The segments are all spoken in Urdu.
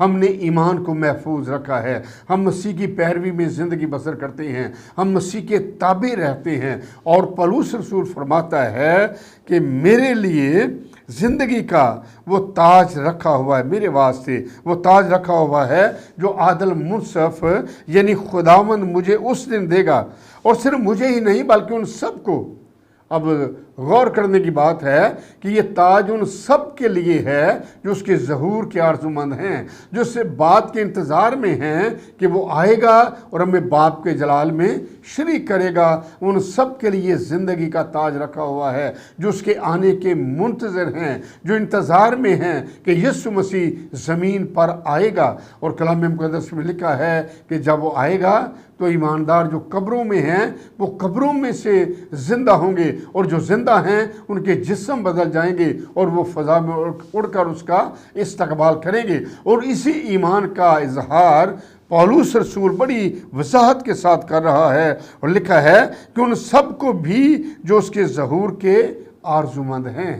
ہم نے ایمان کو محفوظ رکھا ہے، ہم مسیح کی پیروی میں زندگی بسر کرتے ہیں، ہم مسیح کے تابع رہتے ہیں۔ اور پولس رسول فرماتا ہے کہ میرے لیے زندگی کا وہ تاج رکھا ہوا ہے، میرے واسطے وہ تاج رکھا ہوا ہے جو عادل منصف یعنی خداوند مجھے اس دن دے گا، اور صرف مجھے ہی نہیں بلکہ ان سب کو۔ اب غور کرنے کی بات ہے کہ یہ تاج ان سب کے لیے ہے جو اس کے ظہور کے آرزومند ہیں، جو اس سے بات کے انتظار میں ہیں کہ وہ آئے گا اور ہمیں باپ کے جلال میں شریک کرے گا۔ ان سب کے لیے زندگی کا تاج رکھا ہوا ہے، جو اس کے آنے کے منتظر ہیں، جو انتظار میں ہیں کہ یسوع مسیح زمین پر آئے گا۔ اور کلام مقدس میں لکھا ہے کہ جب وہ آئے گا تو ایماندار جو قبروں میں ہیں وہ قبروں میں سے زندہ ہوں گے، اور جو زندہ ہیں ان کے جسم بدل جائیں گے اور وہ فضا میں اڑ کر اس کا استقبال کریں گے۔ اور اسی ایمان کا اظہار پولس رسول بڑی وضاحت کے ساتھ کر رہا ہے، اور لکھا ہے کہ ان سب کو بھی جو اس کے ظہور کے آرزومند ہیں،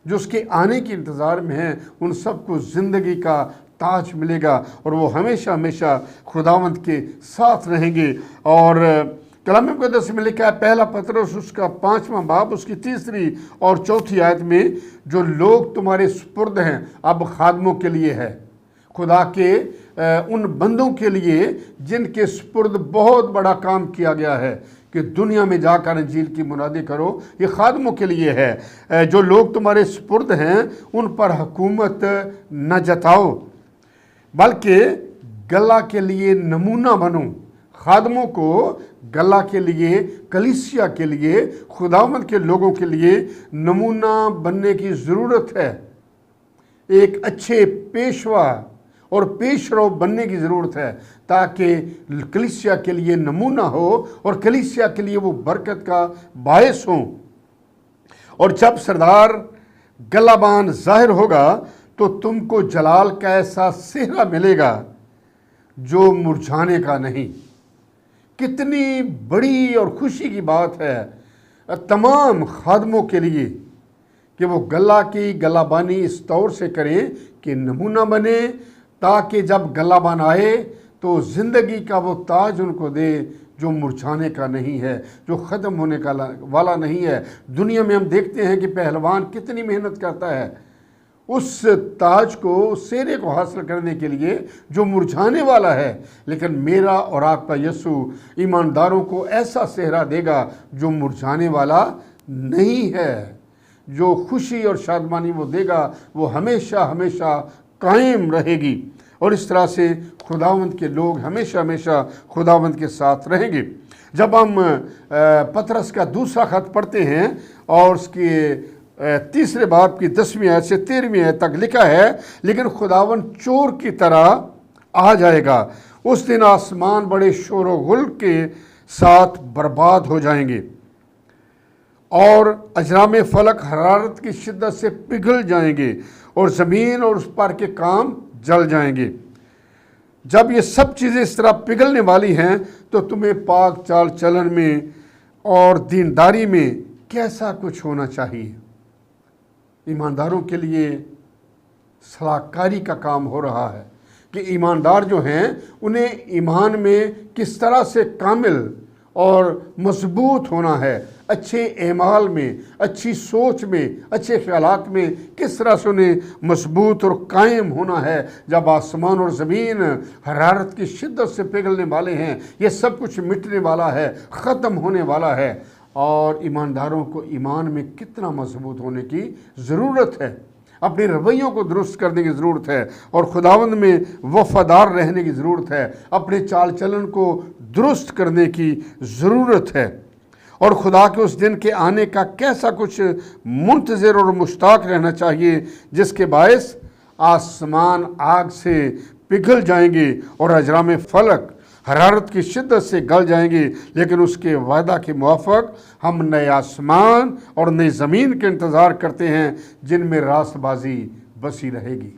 جو اس کے آنے کے انتظار میں ہیں، ان سب کو زندگی کا تاج ملے گا، اور وہ ہمیشہ ہمیشہ خداوند کے ساتھ رہیں گے۔ اور کلام مقدس میں لکھا ہے پہلا پطرس اس کا 5واں باب اس کی 3 اور 4 آیت میں، جو لوگ تمہارے سپرد ہیں، اب خادموں کے لیے ہے، خدا کے ان بندوں کے لیے جن کے سپرد بہت بڑا کام کیا گیا ہے کہ دنیا میں جا کر انجیل کی منادی کرو، یہ خادموں کے لیے ہے۔ جو لوگ تمہارے سپرد ہیں ان پر حکومت نہ جتاؤ، بلکہ گلہ کے لیے نمونہ بنو۔ خادموں کو گلہ کے لیے، کلیسیا کے لیے، خداوند کے لوگوں کے لیے نمونہ بننے کی ضرورت ہے۔ ایک اچھے پیشوا اور پیشرو بننے کی ضرورت ہے تاکہ کلیسیا کے لیے نمونہ ہو اور کلیسیا کے لیے وہ برکت کا باعث ہوں۔ اور جب سردار گلہ بان ظاہر ہوگا تو تم کو جلال کا ایسا صحرا ملے گا جو مرجھانے کا نہیں۔ کتنی بڑی اور خوشی کی بات ہے تمام خادموں کے لیے کہ وہ گلہ کی گلہ بانی اس طور سے کریں کہ نمونہ بنے، تاکہ جب گلہ بان آئے تو زندگی کا وہ تاج ان کو دے جو مرجھانے کا نہیں ہے، جو ختم ہونے کا والا نہیں ہے۔ دنیا میں ہم دیکھتے ہیں کہ پہلوان کتنی محنت کرتا ہے اس تاج کو، اس سہرے کو حاصل کرنے کے لیے جو مرجھانے والا ہے، لیکن میرا اور آپ کا یسوع ایمانداروں کو ایسا صحرا دے گا جو مرجھانے والا نہیں ہے۔ جو خوشی اور شادمانی وہ دے گا وہ ہمیشہ ہمیشہ قائم رہے گی، اور اس طرح سے خداوند کے لوگ ہمیشہ ہمیشہ خداوند کے ساتھ رہیں گے۔ جب ہم پطرس کا دوسرا خط پڑھتے ہیں اور اس کے 3 باب کی 10ویں آیت سے 13ویں آیت تک لکھا ہے، لیکن خداوند چور کی طرح آ جائے گا، اس دن آسمان بڑے شور و غل کے ساتھ برباد ہو جائیں گے، اور اجرام فلک حرارت کی شدت سے پگھل جائیں گے، اور زمین اور اس پر کے کام جل جائیں گے۔ جب یہ سب چیزیں اس طرح پگھلنے والی ہیں تو تمہیں پاک چال چلن میں اور دینداری میں کیسا کچھ ہونا چاہیے۔ ایمانداروں کے لیے صلاح کاری کا کام ہو رہا ہے کہ ایماندار جو ہیں انہیں ایمان میں کس طرح سے کامل اور مضبوط ہونا ہے، اچھے اعمال میں، اچھی سوچ میں، اچھے خیالات میں کس طرح سے انہیں مضبوط اور قائم ہونا ہے۔ جب آسمان اور زمین حرارت کی شدت سے پگھلنے والے ہیں، یہ سب کچھ مٹنے والا ہے، ختم ہونے والا ہے، اور ایمانداروں کو ایمان میں کتنا مضبوط ہونے کی ضرورت ہے، اپنے رویوں کو درست کرنے کی ضرورت ہے، اور خداوند میں وفادار رہنے کی ضرورت ہے، اپنے چال چلن کو درست کرنے کی ضرورت ہے، اور خدا کے اس دن کے آنے کا کیسا کچھ منتظر اور مشتاق رہنا چاہیے جس کے باعث آسمان آگ سے پگھل جائیں گے اور اجرام فلک حرارت کی شدت سے گل جائیں گے، لیکن اس کے وعدہ کے موافق ہم نئے آسمان اور نئی زمین کے انتظار کرتے ہیں جن میں راست بازی بسی رہے گی۔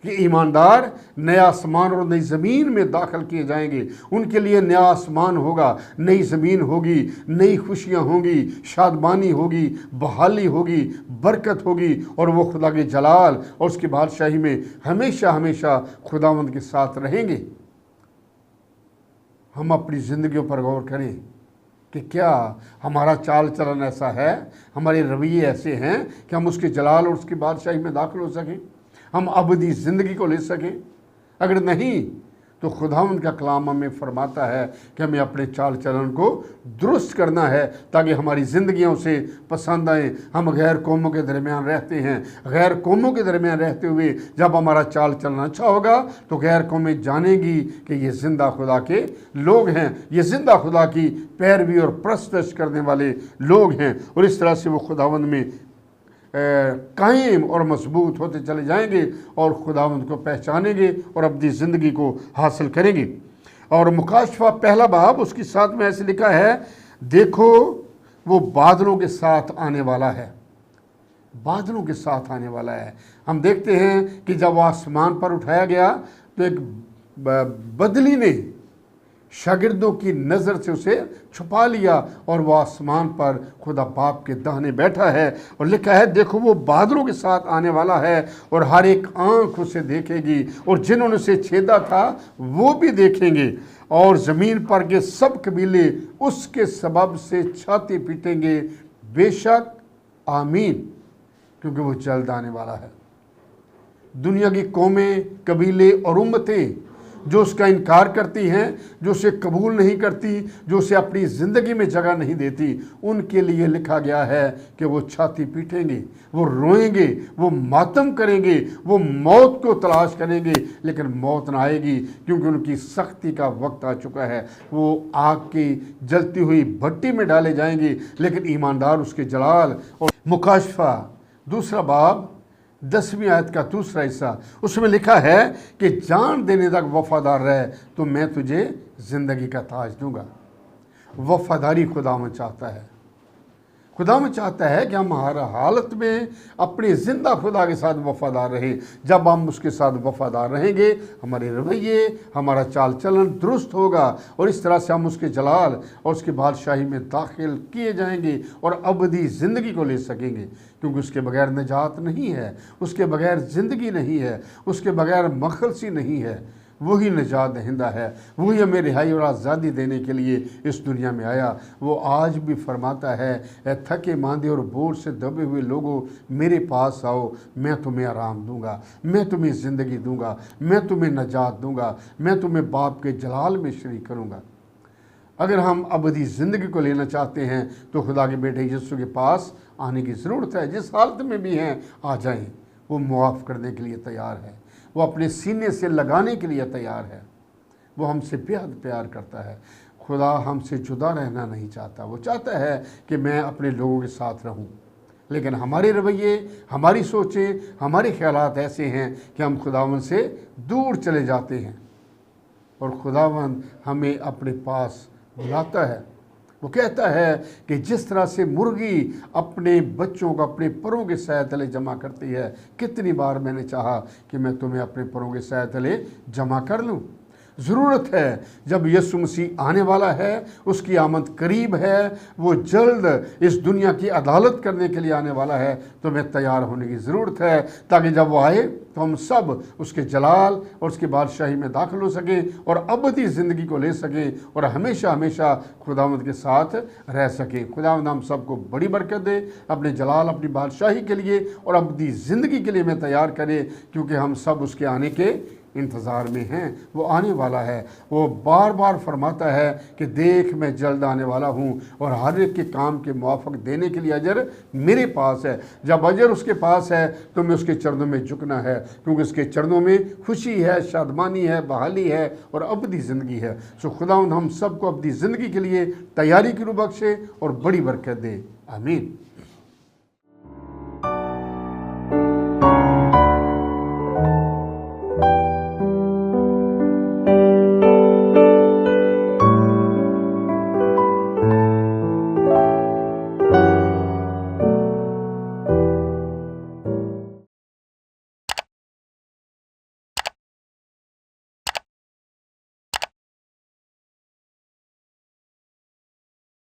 کہ ایماندار نیا آسمان اور نئی زمین میں داخل کیے جائیں گے۔ ان کے لیے نیا آسمان ہوگا، نئی زمین ہوگی، نئی خوشیاں ہوں گی، شادمانی ہوگی، بحالی ہوگی، برکت ہوگی، اور وہ خدا کے جلال اور اس کی بادشاہی میں ہمیشہ ہمیشہ خداوند کے ساتھ رہیں گے۔ ہم اپنی زندگیوں پر غور کریں کہ کیا ہمارا چال چلن ایسا ہے، ہمارے رویے ایسے ہیں کہ ہم اس کے جلال اور اس کی بادشاہی میں داخل ہو سکیں، ہم ابدی زندگی کو لے سکیں۔ اگر نہیں تو خداوند کا کلام ہمیں فرماتا ہے کہ ہمیں اپنے چال چلن کو درست کرنا ہے تاکہ ہماری زندگیاں اسے پسند آئیں۔ ہم غیر قوموں کے درمیان رہتے ہیں، غیر قوموں کے درمیان رہتے ہوئے جب ہمارا چال چلنا اچھا ہوگا تو غیر قومیں جانیں گی کہ یہ زندہ خدا کے لوگ ہیں، یہ زندہ خدا کی پیروی اور پرستش کرنے والے لوگ ہیں، اور اس طرح سے وہ خداوند میں قائم اور مضبوط ہوتے چلے جائیں گے اور خداوند کو پہچانیں گے اور اپنی زندگی کو حاصل کریں گے۔ اور مکاشفہ پہلا باب اس کی 7 میں ایسے لکھا ہے، دیکھو وہ بادلوں کے ساتھ آنے والا ہے، بادلوں کے ساتھ آنے والا ہے۔ ہم دیکھتے ہیں کہ جب وہ آسمان پر اٹھایا گیا تو ایک بدلی نے شاگردوں کی نظر سے اسے چھپا لیا اور وہ آسمان پر خدا باپ کے داہنے بیٹھا ہے، اور لکھا ہے دیکھو وہ بادلوں کے ساتھ آنے والا ہے اور ہر ایک آنکھ اسے دیکھے گی، اور جنہوں نے اسے چھیدا تھا وہ بھی دیکھیں گے، اور زمین پر کے سب قبیلے اس کے سبب سے چھاتی پیٹیں گے، بے شک آمین، کیونکہ وہ جلد آنے والا ہے۔ دنیا کی قومیں، قبیلے اور امتیں جو اس کا انکار کرتی ہیں، جو اسے قبول نہیں کرتی، جو اسے اپنی زندگی میں جگہ نہیں دیتی، ان کے لیے لکھا گیا ہے کہ وہ چھاتی پیٹیں گے، وہ روئیں گے، وہ ماتم کریں گے، وہ موت کو تلاش کریں گے، لیکن موت نہ آئے گی کیونکہ ان کی سختی کا وقت آ چکا ہے۔ وہ آگ کی جلتی ہوئی بھٹی میں ڈالے جائیں گے، لیکن ایماندار اس کے جلال اور مکاشفہ دوسرا باب 10ویں آیت کا دوسرا حصہ، اس میں لکھا ہے کہ جان دینے تک وفادار رہ تو میں تجھے زندگی کا تاج دوں گا۔ وفاداری خداوند چاہتا ہے، خداوند چاہتا ہے کہ ہم ہر حالت میں اپنے زندہ خدا کے ساتھ وفادار رہیں۔ جب ہم اس کے ساتھ وفادار رہیں گے، ہمارے رویے، ہمارا چال چلن درست ہوگا، اور اس طرح سے ہم اس کے جلال اور اس کی بادشاہی میں داخل کیے جائیں گے اور ابدی زندگی کو لے سکیں گے، کیونکہ اس کے بغیر نجات نہیں ہے، اس کے بغیر زندگی نہیں ہے، اس کے بغیر مخلصی نہیں ہے۔ وہی نجات دہندہ ہے، وہی ہمیں رہائی اور آزادی دینے کے لیے اس دنیا میں آیا۔ وہ آج بھی فرماتا ہے، اے تھکے ماندے اور بوجھ سے دبے ہوئے لوگوں میرے پاس آؤ، میں تمہیں آرام دوں گا، میں تمہیں زندگی دوں گا، میں تمہیں نجات دوں گا، میں تمہیں باپ کے جلال میں شریک کروں گا۔ اگر ہم ابدی زندگی کو لینا چاہتے ہیں تو خدا کے بیٹے یسوع کے پاس آنے کی ضرورت ہے۔ جس حالت میں بھی ہیں آ جائیں، وہ معاف کرنے کے لیے تیار ہے، وہ اپنے سینے سے لگانے کے لیے تیار ہے، وہ ہم سے بے حد پیار کرتا ہے۔ خدا ہم سے جدا رہنا نہیں چاہتا، وہ چاہتا ہے کہ میں اپنے لوگوں کے ساتھ رہوں، لیکن ہمارے رویے، ہماری سوچیں، ہمارے خیالات ایسے ہیں کہ ہم خداوند سے دور چلے جاتے ہیں، اور خداوند ہمیں اپنے پاس بلاتا ہے۔ وہ کہتا ہے کہ جس طرح سے مرغی اپنے بچوں کو اپنے پروں کے سائے تلے جمع کرتی ہے، کتنی بار میں نے چاہا کہ میں تمہیں اپنے پروں کے سائے تلے جمع کر لوں۔ ضرورت ہے، جب یسوع مسیح آنے والا ہے، اس کی آمد قریب ہے، وہ جلد اس دنیا کی عدالت کرنے کے لیے آنے والا ہے، تو ہمیں تیار ہونے کی ضرورت ہے تاکہ جب وہ آئے تو ہم سب اس کے جلال اور اس کی بادشاہی میں داخل ہو سکیں اور ابدی زندگی کو لے سکیں اور ہمیشہ ہمیشہ خداوند کے ساتھ رہ سکیں۔ خداوند ہم سب کو بڑی برکت دے، اپنے جلال، اپنی بادشاہی کے لیے اور ابدی زندگی کے لیے ہمیں تیار کرے، کیونکہ ہم سب اس کے آنے کے انتظار میں ہیں۔ وہ آنے والا ہے، وہ بار بار فرماتا ہے کہ دیکھ میں جلد آنے والا ہوں اور ہر ایک کے کام کے موافق دینے کے لیے اجر میرے پاس ہے۔ جب اجر اس کے پاس ہے تو میں اس کے چرنوں میں جھکنا ہے، کیونکہ اس کے چرنوں میں خوشی ہے، شادمانی ہے، بحالی ہے اور ابدی زندگی ہے۔ سو خداوند ہم سب کو اپنی زندگی کے لیے تیاری کی روح بخشے اور بڑی برکت دے، آمین۔